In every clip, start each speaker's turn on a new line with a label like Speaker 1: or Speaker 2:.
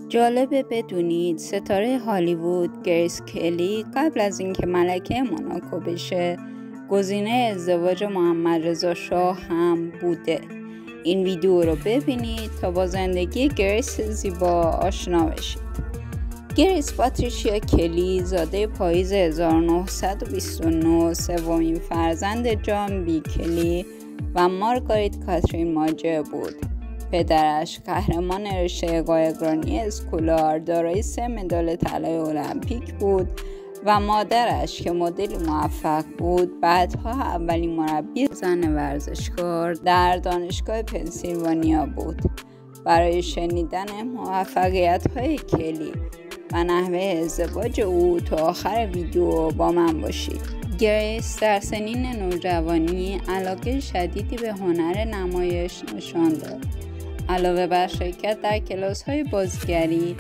Speaker 1: جالبه بدونید ستاره هالیوود گریس کلی قبل از اینکه ملکه موناکو بشه گزینه ازدواج محمد رضا شاه هم بوده. این ویدیو رو ببینید تا با زندگی گریس زیبا آشنا بشید. گریس پاتریشیا کلی زاده پاییز 1929 سومین فرزند جان بی کلی و مارگاریت کاترین ماجر بود. پدرش قهرمان رشته قایقرانی اسکولار دارای 3 مدال طلای المپیک بود و مادرش که مدل موفق بود بعدها اولین مربی زن ورزشکار در دانشگاه پنسیلوانیا بود. برای شنیدن موفقیت‌های کلی و نحوه ازدواج او تا آخر ویدیو با من باشید. گریس در سنین نوجوانی علاقه شدیدی به هنر نمایش نشان داد. علاوه بر شرکت در کلاس‌های بازیگری،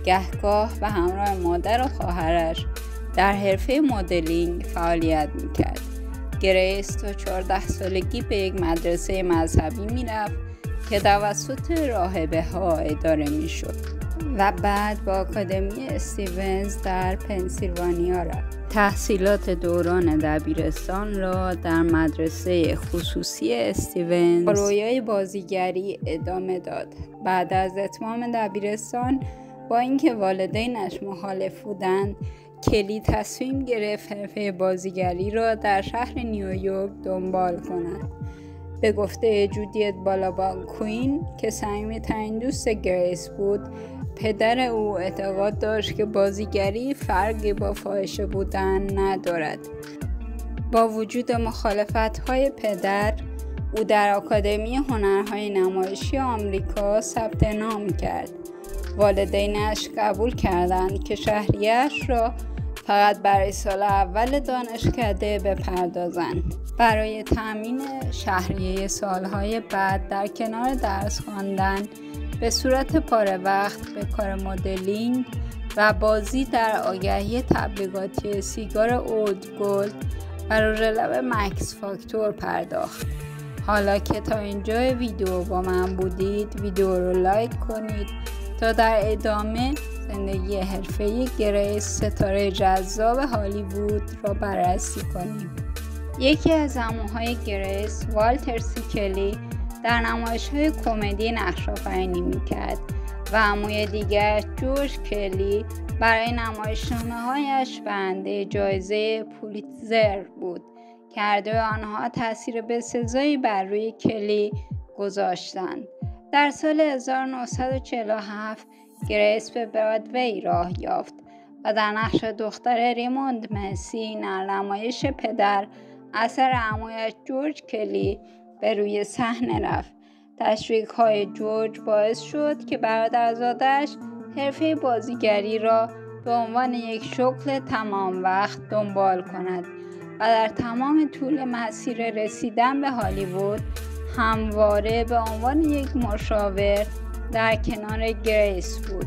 Speaker 1: گهگاه و همراه مادر و خواهرش در حرفه مدلینگ فعالیت می‌کرد. گریس تا 14 سالگی به یک مدرسه مذهبی می‌رفت که توسط راهبه‌ها اداره می‌شد و بعد با آکادمی استیونز در پنسیلوانیا رفت. تحصیلات دوران دبیرستان را در مدرسه خصوصی استیونز با رویای بازیگری ادامه داد. بعد از اتمام دبیرستان با اینکه والدینش مخالف بودند، کلی تصمیم گرفت حرفه بازیگری را در شهر نیویورک دنبال کند. به گفته جودیت بالابان کوین که صمیمی‌ترین دوست گریس بود، پدر او اعتقاد داشت که بازیگری فرقی با فاحشه بودن ندارد. با وجود مخالفت‌های پدر، او در آکادمی هنرهای نمایشی آمریکا ثبت نام کرد. والدینش قبول کردند که شهریه‌اش را فقط برای سال اول دانشکده بپردازند. برای تأمین شهریه سالهای بعد در کنار درس خواندن به صورت پاره وقت به کار مدلینگ و بازی در آگهی تبلیغاتی سیگار اولد گولد و رژ لب مکس فاکتور پرداخت. حالا که تا اینجای ویدیو با من بودید، ویدیو رو لایک کنید تا در ادامه زندگی حرفه‌ای گریس ستاره جذاب هالیوود را بررسی کنیم. یکی از عموهای گریس، والتر سی کلی، در نمایش‌های کمدی نقش‌آفرینی می‌کرد و عموی دیگر جورج کلی برای نمایشنامه‌هایش برنده جایزه پولیتزر بود که هر دوی آنها تأثیر بسزایی بر روی کلی گذاشتند. در سال 1947 گریس به برادوی راه یافت و در نقش دختر ریموند مسی در نمایش پدر اثر عمویش جورج کلی به روی صحنه رفت. تشویق‌های جورج باعث شد که برادرزاده‌اش حرفه بازیگری را به عنوان یک شغل تمام وقت دنبال کند و در تمام طول مسیر رسیدن به هالیوود همواره به عنوان یک مشاور در کنار گریس بود.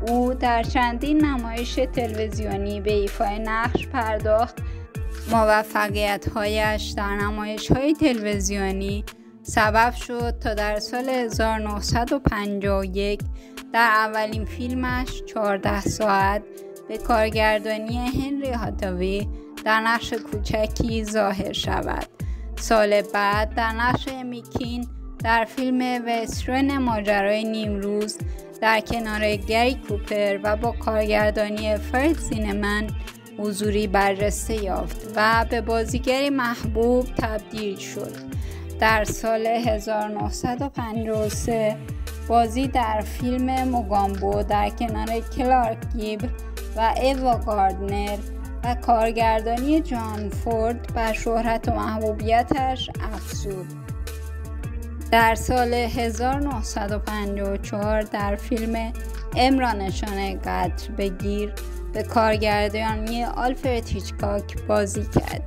Speaker 1: او در چندین نمایش تلویزیونی به ایفای نقش پرداخت. موفقیت‌هایش در نمایش‌های تلویزیونی سبب شد تا در سال 1951 در اولین فیلمش 14 ساعت به کارگردانی هنری هاتاوی در نقش کوچکی ظاهر شود. سال بعد در نقش امیکین در فیلم وسترن ماجرای نیمروز در کنار گری کوپر و با کارگردانی فرد زینمن حضوری برجسته یافت و به بازیگری محبوب تبدیل شد. در سال 1953 بازی در فیلم موگامبو در کنار کلارک گیبل و ایوا گاردنر و کارگردانی جان فورد بر شهرت و محبوبیتش افزود. در سال 1954 در فیلم امرا نشان قتل بگیر به کارگردانی آلفرد هیچکاک بازی کرد.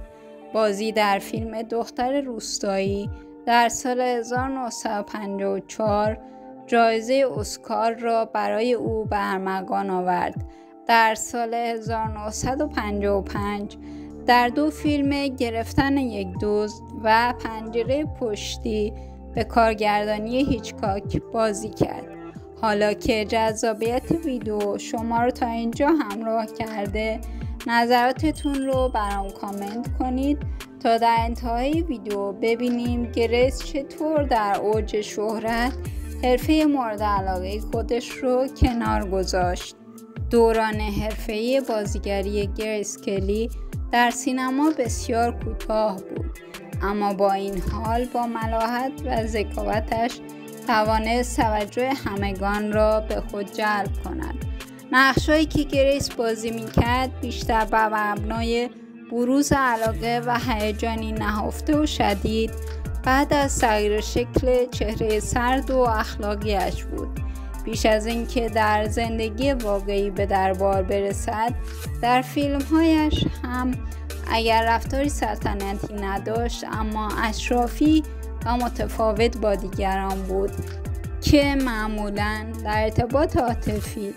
Speaker 1: بازی در فیلم دختر روستایی در سال 1954 جایزه اسکار را برای او به ارمغان آورد. در سال 1955 در 2 فیلم گرفتن یک دزد و پنجره پشتی به کارگردانی هیچکاک بازی کرد. حالا که جذابیت ویدیو شما رو تا اینجا همراه کرده، نظراتتون رو برام کامنت کنید تا در انتهای ویدیو ببینیم گریس چطور در اوج شهرت حرفه مورد علاقه خودش رو کنار گذاشت. دوران حرفه‌ای بازیگری گریس کلی در سینما بسیار کوتاه بود، اما با این حال با ملاحت و ذکاوتش توانست توجه همگان را به خود جلب کند. نقش‌هایی که گریس بازی می‌کرد بیشتر بر مبنای بروز علاقه و هیجانی نهفته و شدید بعد از تغییر شکل چهره سرد و اخلاقیش بود. بیش از اینکه در زندگی واقعی به دربار برسد، در فیلم‌هایش هم اگر رفتاری سلطنتی نداشت اما اشرافی و متفاوت با دیگران بود که معمولاً در ارتباط عاطفی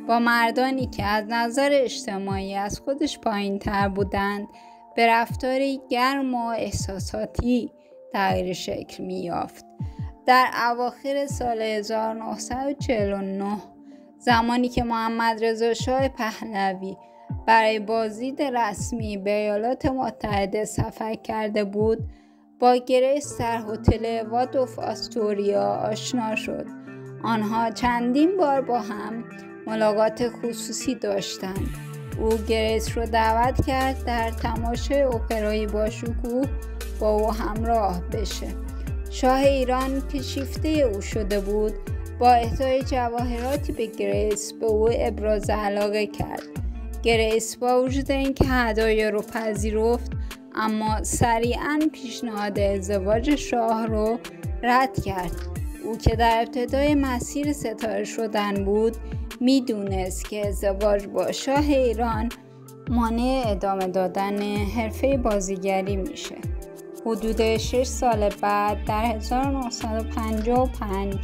Speaker 1: با مردانی که از نظر اجتماعی از خودش پایین‌تر بودند به رفتاری گرم و احساساتی تغییر شکل می‌یافت. در اواخر سال 1949 زمانی که محمدرضا شاه پهلوی برای بازدید رسمی به ایالات متحده سفر کرده بود، با گریس در هتل وادوف آستوریا آشنا شد. آنها چندین بار با هم ملاقات خصوصی داشتند. او گریس را دعوت کرد در تماشای اپرای با شکوه با او همراه بشه. شاه ایران که شیفته او شده بود با اهدای جواهراتی به گریس به او ابراز علاقه کرد. گریس با وجود اینکه هدایا رو پذیرفت اما سریعاً پیشنهاد ازدواج شاه رو رد کرد. او که در ابتدای مسیر ستاره شدن بود میدونست که ازدواج با شاه ایران مانع ادامه دادن حرفه بازیگری میشه. حدود 6 سال بعد در 1955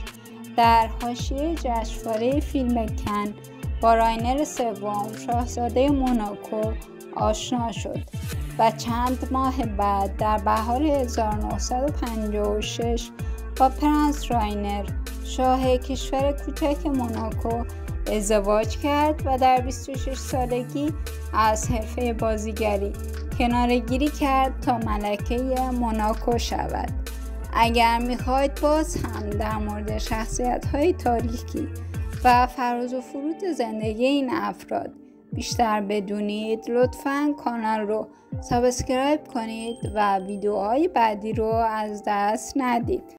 Speaker 1: در حاشیه جشنواره فیلم کن با راینر سوم شاهزاده موناکو آشنا شد و چند ماه بعد در بهار 1956 با پرنس راینر شاه کشور کوچک موناکو ازدواج کرد و در 26 سالگی از حرفه بازیگری کناره‌گیری کرد تا ملکه موناکو شود. اگر میخواید باز هم در مورد شخصیت‌های تاریخی و فراز و فرود زندگی این افراد بیشتر بدونید، لطفاً کانال رو سابسکرایب کنید و ویدیوهای بعدی رو از دست ندید.